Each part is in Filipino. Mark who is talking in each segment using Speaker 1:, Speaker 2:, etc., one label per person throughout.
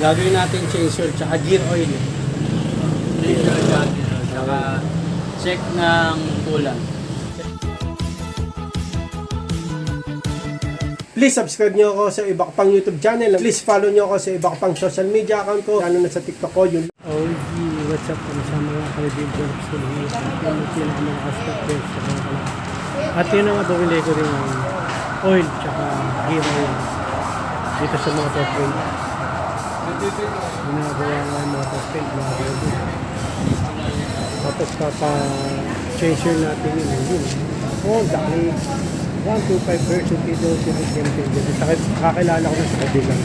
Speaker 1: Gagawin natin changer tsaka gear oil.
Speaker 2: Saka check ng kulang.
Speaker 1: Please subscribe nyo ako sa iba ko pang YouTube channel. Please follow nyo ako sa iba ko pang social media account ko. Lalo na sa TikTok ko. Yung what's up kami sa mga kaibigan ko sa mga pinaka-step sa kanila. At yun ang bumili ko rin ng oil tsaka gear oil dito sa motor paint. Ginagawa nga yung motor paint. Tapos papa-changer natin yun. Oh, dahil 125 version dito kakilala ko na sa kabilang.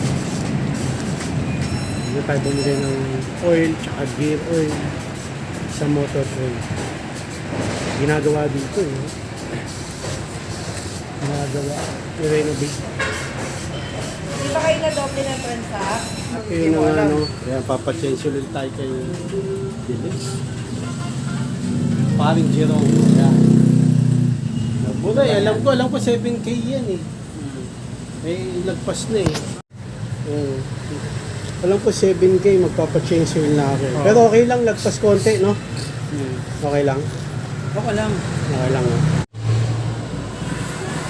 Speaker 1: Dito tayo bumili ng oil tsaka gear oil sa motor oil. Ginagawa dito ginagawa i-renovate.
Speaker 3: Di ba kayo na doble ng transact?
Speaker 1: Yun ang ano, kaya papachange ulit tayo kay Bilis. Paring Jerome. Yan. Bulay, alam ko 7K yan eh. Lagpas na eh. Alam ko 7K magpapa-change oil na ako. Pero okay lang, lagpas konti, no? Okay lang?
Speaker 2: Okay lang.
Speaker 1: Okay lang, no?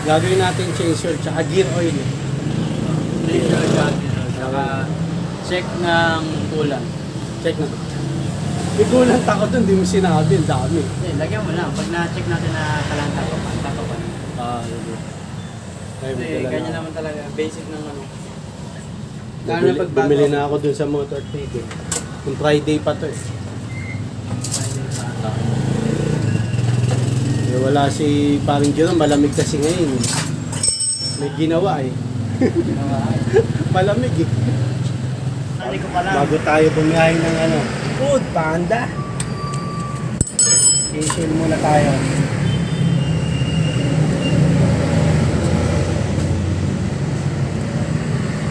Speaker 1: Gagawin natin change oil tsaka gear oil.
Speaker 2: Saka check ng kulang.
Speaker 1: Check na. May gulang ako dun, di mo sinabi, ang dami.
Speaker 2: Lagyan mo lang. Pag na-check natin na kalanta ko pa. Ganyan naman talaga. Basic ng ano. Lalo na pag bago.
Speaker 1: Bumili na ako dun sa motor trade eh. Kung Friday pa to eh. Wala si paring Jerome, malamig kasi ngayon. May ginawa eh. Malamig eh.
Speaker 2: Hindi ko pala.
Speaker 1: Bago tayo bumiyahin ng ano, Food Panda. I-chill muna tayo.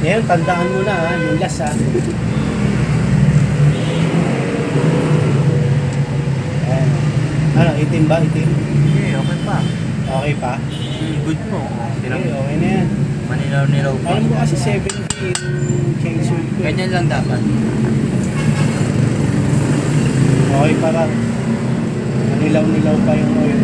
Speaker 1: Ngayon, tandaan mo na ha, yung last ha. Ayan. Ano, itim ba? Itim?
Speaker 2: Okay pa.
Speaker 1: Okay pa?
Speaker 2: Good po.
Speaker 1: Okay, okay na yan.
Speaker 2: Manilaw-nilaw pa.
Speaker 1: Alam mo kasi 17 change oil ko.
Speaker 2: Ganyan lang dapat.
Speaker 1: Okay pa lang. Manilaw-nilaw pa yung oil.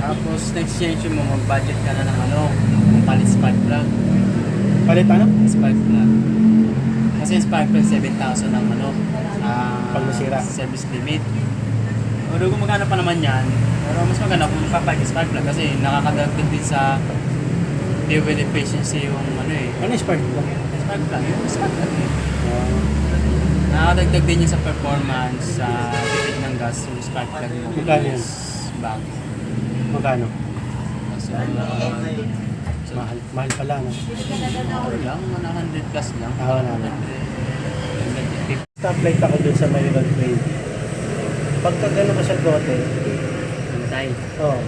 Speaker 2: Tapos next change mo, mag-budget ka na ng ano, palit spark plug.
Speaker 1: Palit ano?
Speaker 2: Spark plug. Kasi spark plug 7,000 ang ano,
Speaker 1: Pag nasira.
Speaker 2: service limit. Pero kung magkano pa naman yan, pero mas maganda kung magpapalit spark plug kasi nakakadagdag din sa fuel efficiency yung ano eh.
Speaker 1: Ano yung spark plug?
Speaker 2: Spark plug, yung spark plug eh. Nakakadagdag din yun sa performance, sa tipid ng gas, yung spark plug mo.
Speaker 1: Magkano yan?
Speaker 2: Bag.
Speaker 1: Magkano?
Speaker 2: So,
Speaker 1: Mahal pala, no?
Speaker 2: lang, 100 plus lang.
Speaker 1: Wala na. Stoplight ako dun sa Maryland Trail. Pagka gano'n ka sa gote,
Speaker 2: Namatay.
Speaker 1: oh,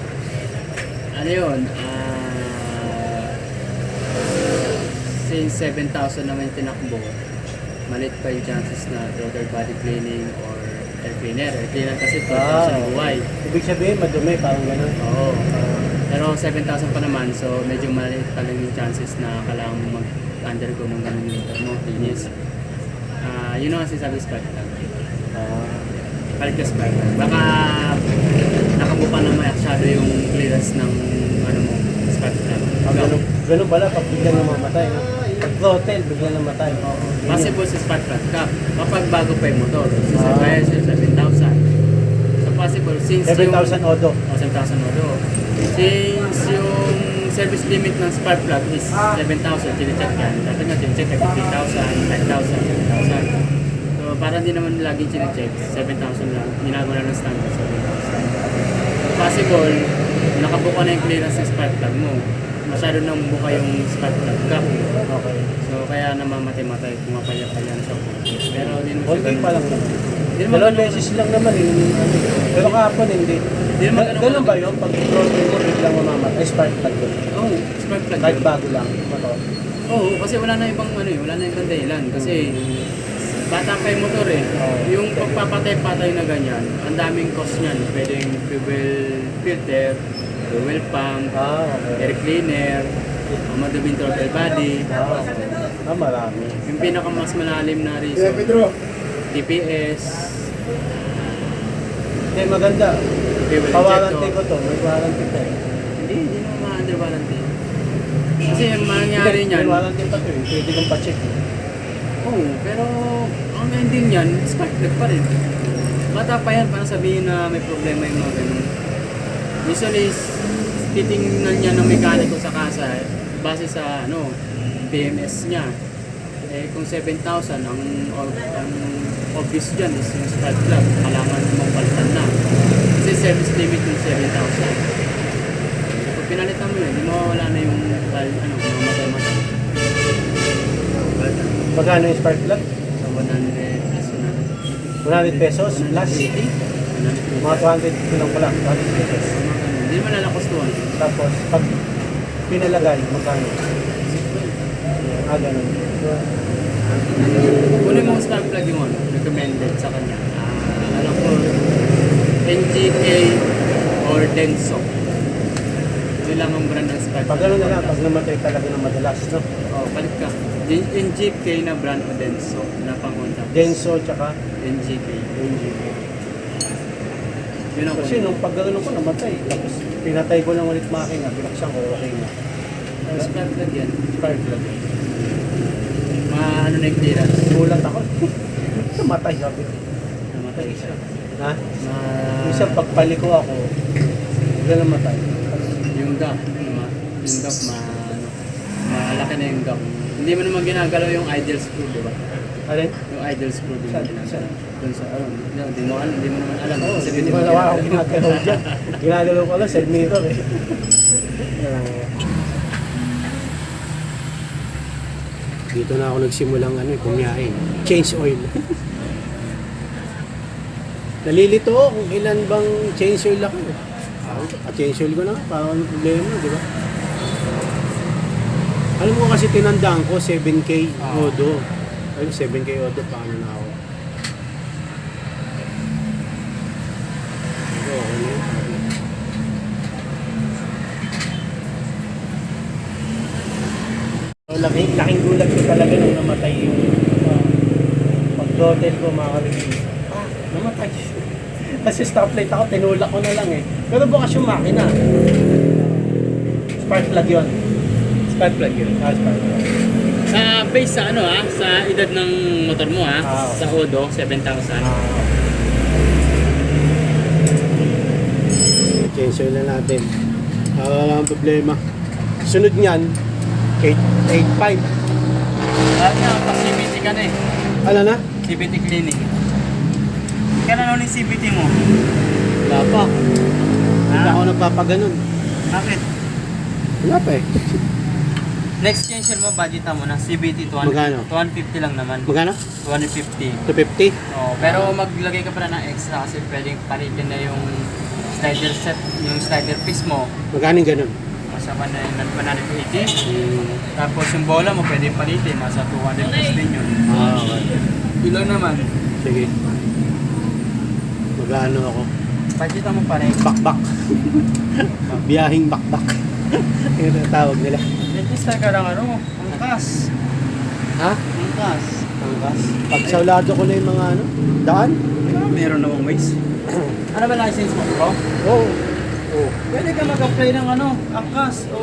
Speaker 2: Ano yun? Since 7,000 naman yung tinakbo, malit pa yung chances na throttle body cleaning or air cleaner. Air cleaner kasi 12,000 buhay.
Speaker 1: Ibig sabihin, madumi, parang gano'n.
Speaker 2: Oo. Pero 7,000 pa naman, so medyo malit pa lang yung chances na kailangan mo mag-undergo ng ganun yung motor mo, linis. Yun ang sinasabi spark plug. Palit ka spark plug. Baka nakabuka na masyado yung clearance ng ano mo, spark plug.
Speaker 1: Ganun pala, pag biglang namamatay, no? Pag throttle, biglang namatay.
Speaker 2: Possible sa spark plug cap, kapag bago pa yung motor, sasabayan siya 7,000. So possible, since
Speaker 1: 7,000 odo.
Speaker 2: 7,000 odo. Since yung service limit ng spark plug is 7,000, chinecheck yan. Dapat nga chinecheck ay 15,000, 9,000, 7,000. So para hindi naman lagi chinecheck, 7,000 lang. Ginagawa na ng standard 7,000. So possible, nakabuka na yung clearance ng spark plug mo. Masyado nang buka yung spark plug cap.
Speaker 1: Okay.
Speaker 2: So kaya namamatay-matay, pumapaya-paya na siya. Pero hindi naman
Speaker 1: Okay pa lang naman.
Speaker 2: Hindi naman
Speaker 1: Dalawang
Speaker 2: ganun-
Speaker 1: beses lang naman eh. Pero kahapon hindi.
Speaker 2: Hindi naman ganun
Speaker 1: Ganun ba
Speaker 2: kalaki.
Speaker 1: yun? Pag throttle mo, biglang mamamatay. Spark plug yun.
Speaker 2: Oo, spark plug
Speaker 1: Kahit
Speaker 2: yun.
Speaker 1: bago lang. Motor.
Speaker 2: Oo, kasi wala na ibang ano eh, wala na ibang dahilan. Kasi bata pa yung motor eh.
Speaker 1: Oo.
Speaker 2: Yung pagpapatay-patay na ganyan, ang daming cost niyan. Pwedeng fuel filter, fuel pump,
Speaker 1: Okay.
Speaker 2: air cleaner, maduming throttle body.
Speaker 1: Marami.
Speaker 2: Yung pinaka mas malalim na reason, TPS,
Speaker 1: Hindi, maganda.
Speaker 2: fuel
Speaker 1: Pawarranty ko
Speaker 2: injector.
Speaker 1: to. May warranty pa eh.
Speaker 2: Hindi naman ma-under warranty. Kasi yung mangyari
Speaker 1: Hindi,
Speaker 2: niyan,
Speaker 1: may warranty pa to eh. Pwede kong pa-check eh.
Speaker 2: oo, pero ang ending niyan, spark plug pa rin. Bata pa yan, para sabihin na may problema yung mga ganun. Usually, titingnan niya ng mekaniko sa kasa, base sa PMS niya. Eh, kung 7,000, ang obvious dyan is yung spark plug. Kailangan mong palitan na. Kasi service limit yung 7,000. Pag pinalitan mo yun, di mawawala na yung mamatay-matay.
Speaker 1: Magkano yung spark plug?
Speaker 2: So, 100 peso na.
Speaker 1: 100 pesos plus.
Speaker 2: 100
Speaker 1: Mga 200 kulang pala. 200 pesos.
Speaker 2: Hindi naman lalakos doon.
Speaker 1: Tapos, pag pinalagay, magkano? Ganun.
Speaker 2: Kunin mo ang spark plug yung recommended sa kanya. Alam ko, NGK or Denso. Yun lang ang brand ng spark
Speaker 1: Pag gano'n na lang, pag namatay talaga ng madalas, no?
Speaker 2: Oh, balik ka. NGK na brand o Denso na pang Honda.
Speaker 1: Denso, tsaka
Speaker 2: NGK.
Speaker 1: NGK.
Speaker 2: Yun ang
Speaker 1: Kasi nung pag gano'n ko namatay, tapos pinatay ko lang ulit makina, binaksan ko, okay na.
Speaker 2: spark plug yan.
Speaker 1: Spark plug.
Speaker 2: Ano na yung clearance.
Speaker 1: Gulat ako. Namatay sabi ko.
Speaker 2: Namatay siya.
Speaker 1: Ha? Minsan pagpaliko ako, bigla namatay.
Speaker 2: Yung gap, yung gap malaki na yung gap. Hindi mo naman ginagalaw yung idle screw, di ba?
Speaker 1: Alin?
Speaker 2: Yung idle screw din
Speaker 1: Saan?
Speaker 2: ginagalaw. Doon sa, hindi mo naman alam.
Speaker 1: Oo,
Speaker 2: Kasi
Speaker 1: hindi
Speaker 2: pwede
Speaker 1: mo
Speaker 2: mo
Speaker 1: nawa ako
Speaker 2: ginagalaw.
Speaker 1: ginagalaw dyan. Ginagalaw ko lang, side mirror eh. Dito na ako nagsimulang bumiyahe. Change oil. Nalilito ako kung ilan bang change oil ako. Change oil ko na, parang may problema, di ba? Alam mo kasi tinandaan ko, 7K Odo. Ay, 7K Odo, paano na ako? Ito, okay na yun. Laking gulat ko talaga nung namatay yung pag-hotel ko, mga karibig. Namatay. Kasi stoplight ako, tinulak ko na lang eh. Pero bukas yung makina. Spark plug yun.
Speaker 2: Spark plug yun.
Speaker 1: Spark plug.
Speaker 2: Sa base sa sa edad ng motor mo sa Odo, 7,000.
Speaker 1: Change oil na natin. Wala ang problema. Sunod niyan, 8.5.
Speaker 2: Lahat nga, pa CBT ka na eh.
Speaker 1: Ano na?
Speaker 2: CBT clinic. Kailan yung CBT mo?
Speaker 1: Wala pa. Hindi ako nagpapaganon.
Speaker 2: Bakit?
Speaker 1: Wala pa eh.
Speaker 2: Next changer mo, budgetan mo na CBT 200.
Speaker 1: Magkano?
Speaker 2: 250 lang naman.
Speaker 1: Magkano?
Speaker 2: 250.
Speaker 1: 250?
Speaker 2: Oh, pero maglagay ka pa na ng extra kasi pwedeng palitin na yung slider set, yung slider piece mo.
Speaker 1: Magkano yung ganun?
Speaker 2: Masama na yung 180. Tapos yung bola mo pwede palitin, nasa 200 plus din yun.
Speaker 1: Okay.
Speaker 2: Ilan naman?
Speaker 1: Sige. Magkano ako?
Speaker 2: Budgetan mo pa rin.
Speaker 1: Bakbak. Biyahing bakbak. Yung tawag nila.
Speaker 2: Dentista ka lang angkas.
Speaker 1: Ha?
Speaker 2: Angkas.
Speaker 1: Angkas. Pag saulado ko na yung mga daan?
Speaker 2: Meron namang ways. Ano ba license mo, bro?
Speaker 1: Oo. Oh.
Speaker 2: Pwede ka mag-apply ng angkas o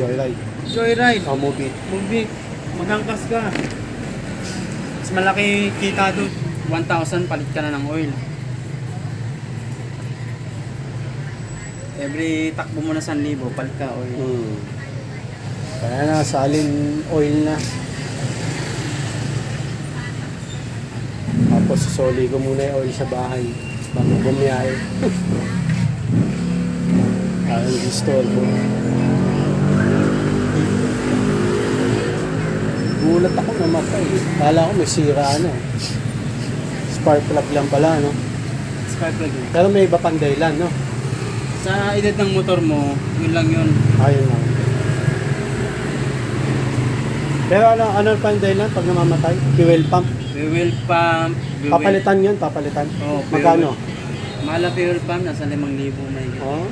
Speaker 1: Joyride.
Speaker 2: joyride.
Speaker 1: Oh, movie.
Speaker 2: Movie. Mag-angkas ka. Mas malaki kita doon. 1,000 palit ka na ng oil. Every takbo mo na 1,000, palit ka oil.
Speaker 1: Kaya na, salin oil na. Tapos soli ko muna yung oil sa bahay bago bumiyahe. Parang install ko. Gulat ako namatay. Kala ko may sira na. Spark plug lang pala, no?
Speaker 2: Spark plug yun.
Speaker 1: Pero may iba pang dahilan, no?
Speaker 2: Sa edad ng motor mo, yun lang yun.
Speaker 1: Ayun lang. Pero ano pa yung dahilan pag namamatay? Fuel pump?
Speaker 2: Fuel pump.
Speaker 1: Papalitan yun, papalitan.
Speaker 2: Oo,
Speaker 1: Magkano?
Speaker 2: Mala fuel pump, nasa 5,000 may.
Speaker 1: Oh.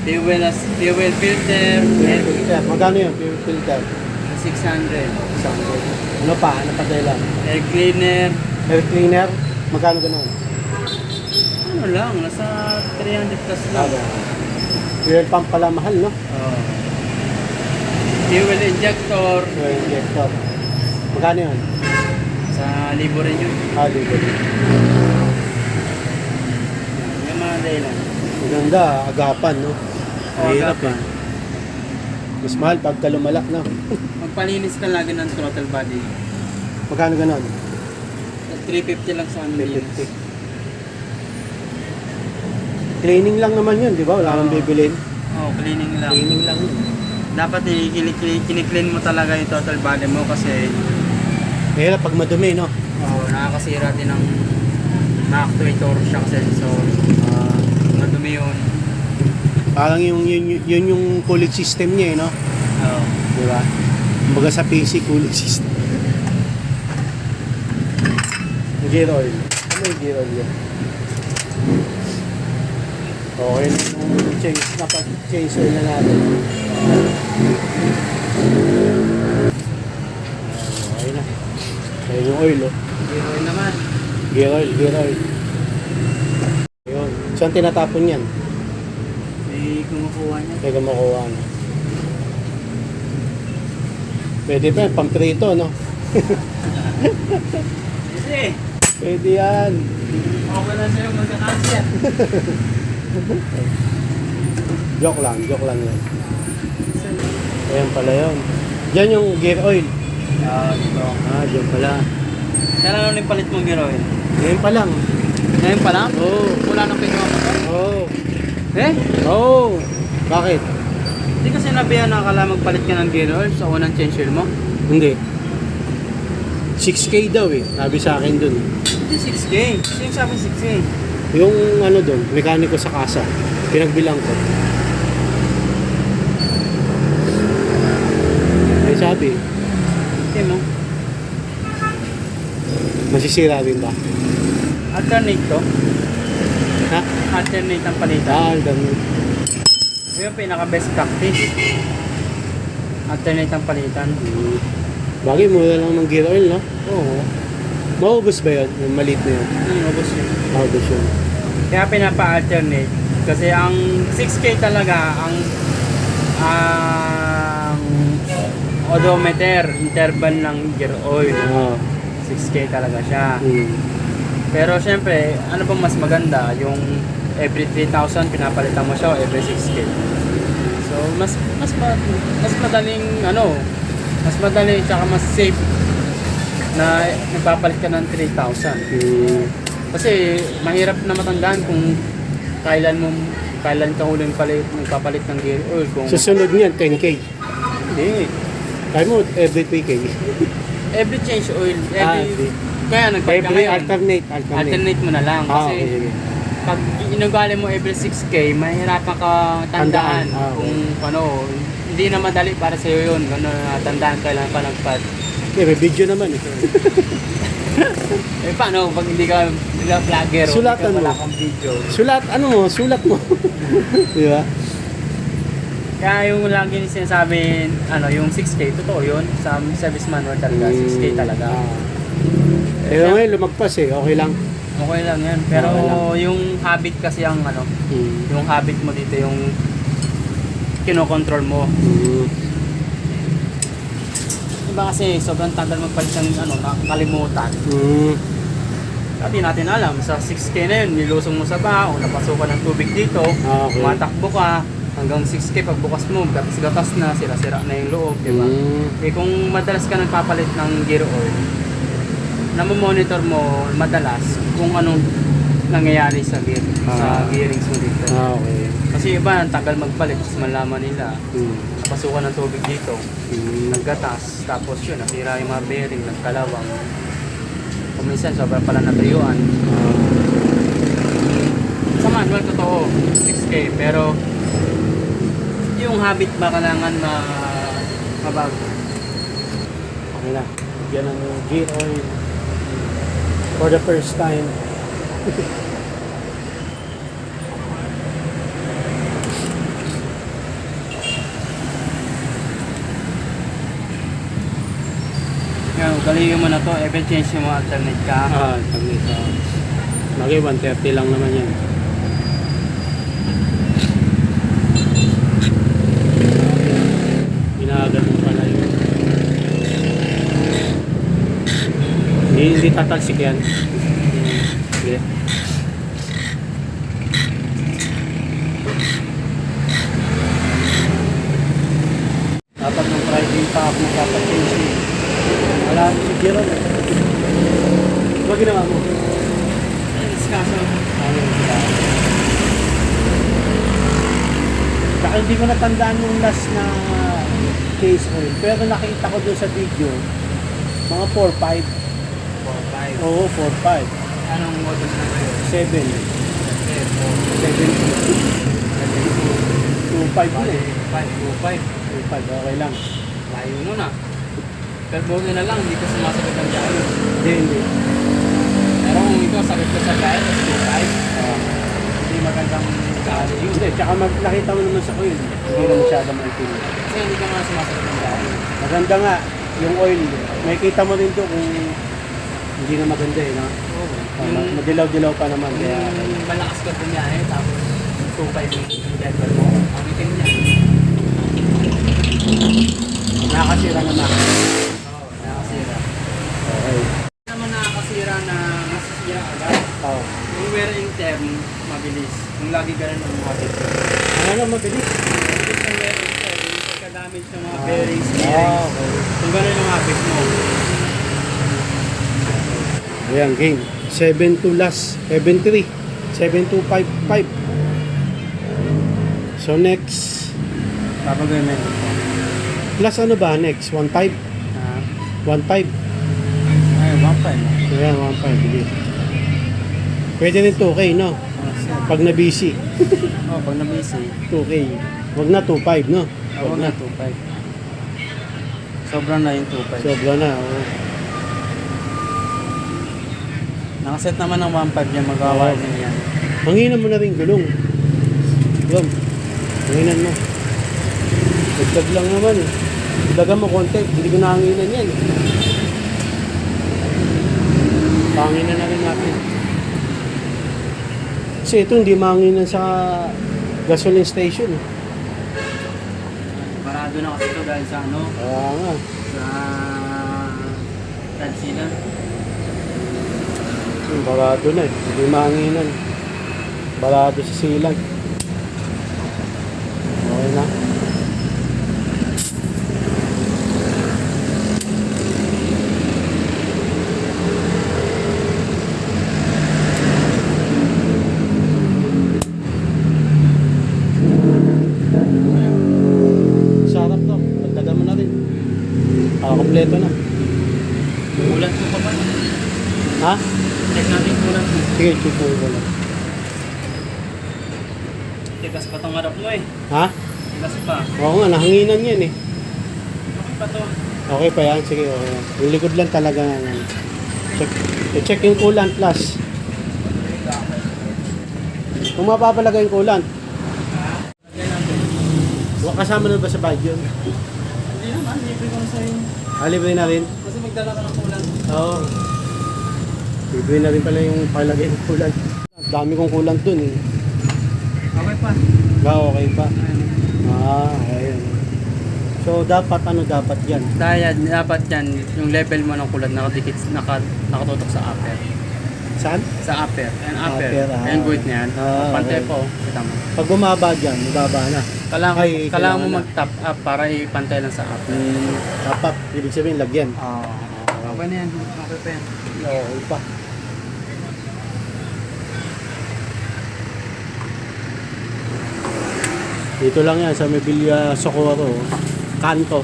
Speaker 2: fuel filter,
Speaker 1: Fuel filter. Magkano yun? Fuel filter.
Speaker 2: 600.
Speaker 1: Ano pa? Ano pa dahilan?
Speaker 2: Air cleaner,
Speaker 1: Air cleaner. Magkano ganun?
Speaker 2: ano lang, nasa 300 plus lang.
Speaker 1: Fuel pump pala mahal, no?
Speaker 2: Oh. Fuel injector,
Speaker 1: Fuel injector. Magkano yun?
Speaker 2: sa libo rin yun.
Speaker 1: Libre.
Speaker 2: Yung mga dahilan.
Speaker 1: Maganda, agapan, no? Mahirap
Speaker 2: agapan.
Speaker 1: Mas mahal pagka lumalak, no?
Speaker 2: Magpalinis ka lagi ng throttle body.
Speaker 1: Magkano ganun?
Speaker 2: 350 lang sa amin yun.
Speaker 1: 350. Cleaning lang naman yun, di ba? Wala nang bibilin.
Speaker 2: Oh, cleaning lang.
Speaker 1: Cleaning lang yun.
Speaker 2: Dapat kiniklean mo talaga yung total body mo kasi
Speaker 1: Mahirap pag madumi, no?
Speaker 2: nakakasira din ng actuator shock sensor. Madumi yun.
Speaker 1: Parang yun yung cooling system niya, eh, no?
Speaker 2: Oh.
Speaker 1: Di ba? Kumbaga sa PC, cooling system. Gear oil. Ano yung gear oil yan? Okay na yung change, napag-change oil na natin. Okay na. Ayun yung oil, oh.
Speaker 2: Zero naman.
Speaker 1: Gear oil, gear oil. Ayun. Saan tinatapon yan?
Speaker 2: May kumukuha niya.
Speaker 1: Teka makuha na. Pwede pa yan, pamprito, no?
Speaker 2: Kasi,
Speaker 1: Pwede yan.
Speaker 2: okay na sa'yo magka-cancer.
Speaker 1: Joke lang yan. Ayan pala yun. Diyan yung gear oil.
Speaker 2: Ito.
Speaker 1: Diyan pala.
Speaker 2: Kailan ano yung palit mong gear oil?
Speaker 1: Ngayon pa lang.
Speaker 2: Ngayon pa lang?
Speaker 1: Oo.
Speaker 2: Wala nang kinuha mo to?
Speaker 1: Oo.
Speaker 2: Eh?
Speaker 1: Oo. Bakit?
Speaker 2: Hindi kasi nabihan na akala magpalit ka ng gear oil sa unang change oil mo.
Speaker 1: Hindi. 6K daw eh. Sabi sa akin dun.
Speaker 2: Hindi 6K. Sino sabi 6K?
Speaker 1: Yung ano dun, mekaniko sa kasa. Pinagbilang ko. Ay sabi,
Speaker 2: Okay mo.
Speaker 1: masisira rin ba?
Speaker 2: Alternate to.
Speaker 1: Ha?
Speaker 2: Alternate ang palitan.
Speaker 1: Dami.
Speaker 2: Ito yung pinaka-best practice. Alternate ang palitan.
Speaker 1: Bagay, mura lang ng gear oil, no?
Speaker 2: Oo.
Speaker 1: Maubos ba yun? Yung maliit na yun?
Speaker 2: Ubus yun.
Speaker 1: Maubos yun.
Speaker 2: Kaya pinapa-alternate. Kasi ang 6K talaga, ang odometer, interval ng gear oil.
Speaker 1: Oo.
Speaker 2: 6K talaga siya.
Speaker 1: Hmm.
Speaker 2: Pero syempre, ano bang mas maganda? Yung every 3,000 pinapalitan mo siya o every 6K. So, mas madaling mas madali tsaka mas safe na nagpapalit ka ng 3,000. Kasi mahirap na matandaan kung kailan ka huling magpapalit ng gear oil. Kung
Speaker 1: Susunod niyan, 10K.
Speaker 2: hindi.
Speaker 1: Kaya mo, every 3K.
Speaker 2: Every change oil,
Speaker 1: Every.
Speaker 2: kaya nagpalit ka
Speaker 1: Every
Speaker 2: ngayon.
Speaker 1: alternate
Speaker 2: Mo na lang kasi
Speaker 1: okay, sige.
Speaker 2: pag inugali mo every 6K, mahirapan ka tandaan
Speaker 1: Okay.
Speaker 2: kung ano, hindi na madali para sa iyo 'yun. Tandaan kailan pa nagpad.
Speaker 1: May video naman eh.
Speaker 2: Paano pag hindi ka vlogger o
Speaker 1: Sulatan
Speaker 2: wala
Speaker 1: mo.
Speaker 2: kang video?
Speaker 1: Sulat mo. Di ba?
Speaker 2: Kaya yung lagi sinasabi, yung 6K, totoo yun. Sa service manual talaga, 6K talaga.
Speaker 1: Pero ngayon, lumagpas eh. Okay lang.
Speaker 2: Okay lang yan. Pero
Speaker 1: Okay lang.
Speaker 2: yung habit kasi yung habit mo dito, yung kinokontrol mo. Diba kasi sobrang tagal magpalit ng nakakalimutan. Hindi natin alam, sa 6K na yun, nilusong mo sa baho, napasukan ng tubig dito,
Speaker 1: Okay.
Speaker 2: matakbo ka, hanggang 6K pagbukas mo, gatas-gatas na, sira-sira na yung loob, di ba? Eh kung madalas ka nagpapalit ng gear oil, namomonitor mo madalas kung anong nangyayari sa sa gearings mo dito.
Speaker 1: Okay.
Speaker 2: Kasi iba, ang tagal magpalit, tapos malaman nila, napasukan ng tubig dito, naggatas, tapos yun, nasira yung mga bearing, nagkalawang. Kung minsan, sobrang pala natuyuan. Sa manual, totoo, 6K, pero yung habit ba kailangan mabago?
Speaker 1: Okay na. Bigyan ng gear oil. For the first time.
Speaker 2: galingan mo na to, ever change mo alternate ka.
Speaker 1: Tangis. Lagi 130 lang naman yan. Ginaganon pala yun. Hindi tatalsik yan. Hindi. Dapat ng Friday pa ako magpapachange eh. Wala si Jeron eh. Diba ginawa mo?
Speaker 2: Discussion.
Speaker 1: Saka hindi ko natandaan yung last na case oil. Pero nakita ko doon sa video, mga 4-5.
Speaker 2: 4-5.
Speaker 1: Oo, 4-5.
Speaker 2: Anong model na kayo?
Speaker 1: 7. 7. 2-5 yun eh.
Speaker 2: 5-2-5.
Speaker 1: 2-5, okay lang.
Speaker 2: Layo nun ah. Pero buti na lang, hindi ko sumasagot ng gaya.
Speaker 1: Hindi.
Speaker 2: Pero kung ikaw sagot ko sa gaya, tapos 2-5, hindi magandang gaya yun.
Speaker 1: Hindi, tsaka nakita mo naman sa oil. Hindi na masyadong maipin.
Speaker 2: Kasi hindi ka nga sumasagot ng gaya.
Speaker 1: Maganda nga, yung oil. May kita mo rin doon kung hindi na maganda eh, no? Madilaw-dilaw pa naman. Kaya,
Speaker 2: Yung malakas ka bumiyahe, tapos 2-5 yung driver mo. Ang itim niya.
Speaker 1: nakakasira naman.
Speaker 2: Oo, nakakasira.
Speaker 1: Okay.
Speaker 2: Hindi naman nakakasira na masisira agad.
Speaker 1: Oo.
Speaker 2: Yung wear and tear, mabilis. Yung lagi ganun ang habit.
Speaker 1: Ano lang mabilis?
Speaker 2: Mabilis ang wear and tear, yung pagka-damage ng mga bearings,
Speaker 1: Ah,
Speaker 2: bearings.
Speaker 1: okay.
Speaker 2: Kung ganun yung habit mo.
Speaker 1: Ayan, game. 7-2 last. 7-3. 7-2-5-5. So next.
Speaker 2: Papagawin mo ito.
Speaker 1: Plus ano ba next? 1-5? 1-5.
Speaker 2: Ay, 1.5.
Speaker 1: Ayan, 1-5. Sige. Pwede rin 2K, no? Pag na-busy.
Speaker 2: Oh, pag na-busy.
Speaker 1: 2K. Wag na 2-5, no?
Speaker 2: Huwag na 2.5. Sobrang na yung 2.5.
Speaker 1: Sobra na. Oo.
Speaker 2: Nakaset naman ng 1.5 yan, magawa din yan.
Speaker 1: Hanginan mo na rin gulong. Yun. Hanginan mo. Dagdag lang naman eh. Dagdagan mo konti. Hindi ko nahanginan yan. Panginan na rin natin. Kasi ito hindi mahanginan sa gasoline station.
Speaker 2: Parado na kasi ito dahil sa ano,
Speaker 1: Kaya nga.
Speaker 2: sa Tadsila.
Speaker 1: Barado na eh. Hindi mahanginan. Barado sa silang. Okay na. Sarap to. Pagdagan mo na rin. Kompleto na.
Speaker 2: Ulan ko pa ba?
Speaker 1: Ha?
Speaker 2: Check natin ulan ko.
Speaker 1: Sige, check mo ko lang.
Speaker 2: Tikas pa itong harap mo eh.
Speaker 1: Ha?
Speaker 2: Tikas pa.
Speaker 1: Oo nga, nahanginan yan eh.
Speaker 2: Okay pa to.
Speaker 1: Okay pa yan? Sige, okay. Yung likod lang talaga yan. Check, check yung coolant plus. Kung mapapalaga yung coolant. Kasama na ba sa bag yun?
Speaker 2: Hindi naman, libre ko na sa'yo.
Speaker 1: Libre na rin?
Speaker 2: Kasi magdala ka ng ulan.
Speaker 1: Oo. Libre na rin pala yung palagay ng coolant. Dami kong coolant dun eh.
Speaker 2: Okay pa.
Speaker 1: Okay pa. Okay. So dapat dapat yan?
Speaker 2: Dahil dapat yan, yung level mo ng kulat nakadikit, nakatutok sa upper.
Speaker 1: Saan?
Speaker 2: Sa upper. Ayan upper.
Speaker 1: Upper,
Speaker 2: Ayan guhit na yan. Pantay
Speaker 1: okay.
Speaker 2: po. Kita mo.
Speaker 1: Pag bumaba dyan, bumaba na.
Speaker 2: Kailangan
Speaker 1: kailangan
Speaker 2: mo
Speaker 1: na.
Speaker 2: mag-top up para ipantay lang sa upper.
Speaker 1: Tapat, ibig sabihin lagyan.
Speaker 2: Okay na yan. Okay pa yan.
Speaker 1: Okay pa. Dito lang yan sa Mebilla Socorro, Kanto.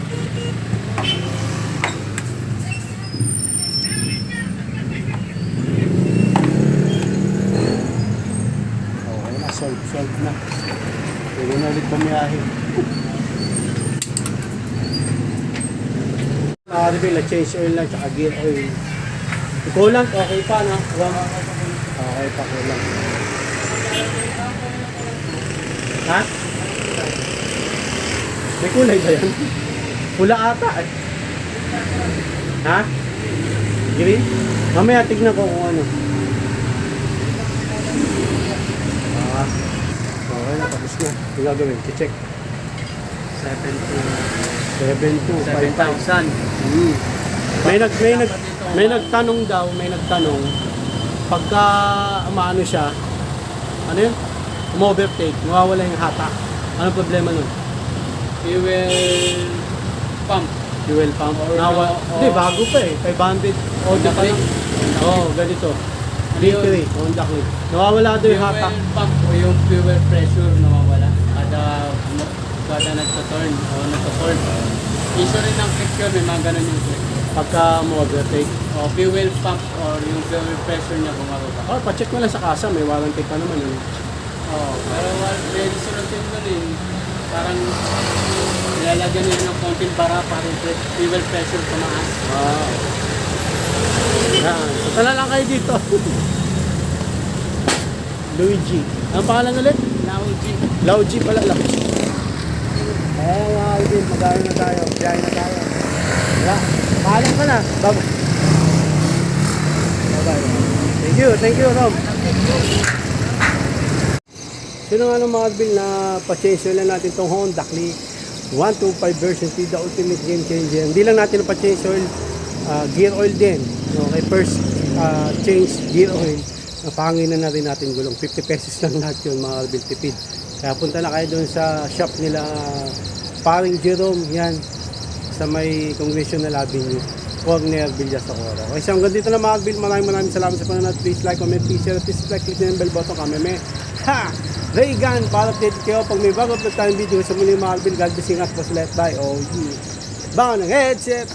Speaker 1: Okay na, solve na. Pwede na ulit bumiyahe. Nakareveal na change oil lang, tsaka gear oil. Yung coolant, okay pa na. Okay pa coolant. Ha? May kulay ba yan? Pula ata eh. Ha? Green? Mamaya tignan ko kung ano. Ah, okay na, tapos na. Yung gagawin, check. 7,255.
Speaker 2: 7,000.
Speaker 1: Hmm. May nagtanong daw, pagka maano siya, ano yun? Overtake, nawawala yung hata. Anong problema nun?
Speaker 2: Fuel pump.
Speaker 1: Fuel pump.
Speaker 2: Or
Speaker 1: Hindi, bago pa eh. 500. Honda pa lang. Oo, ganito. D3, Honda Click. Nawawala daw yung hata.
Speaker 2: Fuel pump o yung fuel pressure nawawala. Kada nagtuturn o nagtuturn. Issue rin ng click yun, may mga ganun yung click.
Speaker 1: Pagka overtake.
Speaker 2: O fuel pump or yung fuel pressure niya bumababa.
Speaker 1: Oh, pa-check mo lang sa kasa. May warranty pa naman. Eh.
Speaker 2: Oo, pero may sunod din doon eh. Parang nilalagyan nila ng konting bara para yung fuel pressure tumaas.
Speaker 1: Wow. Yan. Tala lang kayo dito. Luigi. Ang pangalan ulit?
Speaker 2: Lauji.
Speaker 1: Lauji pala lang. Ayan mga Alvin, mag-aaral na tayo. Biyahe na tayo. Wala. Paalam ka na. Bye-bye. Bye-bye. Thank you, Rob. Sino nga ng mga Alvin na pa-change oil na natin itong Honda Click 125 version 3, the ultimate game changer. Hindi lang natin pa-change oil, gear oil din. Okay, first change gear oil. Napangin na rin natin gulong. 50 pesos lang lahat yun mga Alvin, tipid. Kaya punta na kayo doon sa shop nila Paring Jerome, yan, sa may Congressional Avenue, corner Villa Socorro. Okay, so hanggang dito na mga Alvin. Maraming salamat sa panonood. Please like, comment, please share, please like, click na yung bell button kami. Ha! Raygun, para update kayo pag may bago upload tayong video. Sa muli mga Alvin, God bless, ingat po sa lahat. Bye. Oh, yeah. Baka ng headset.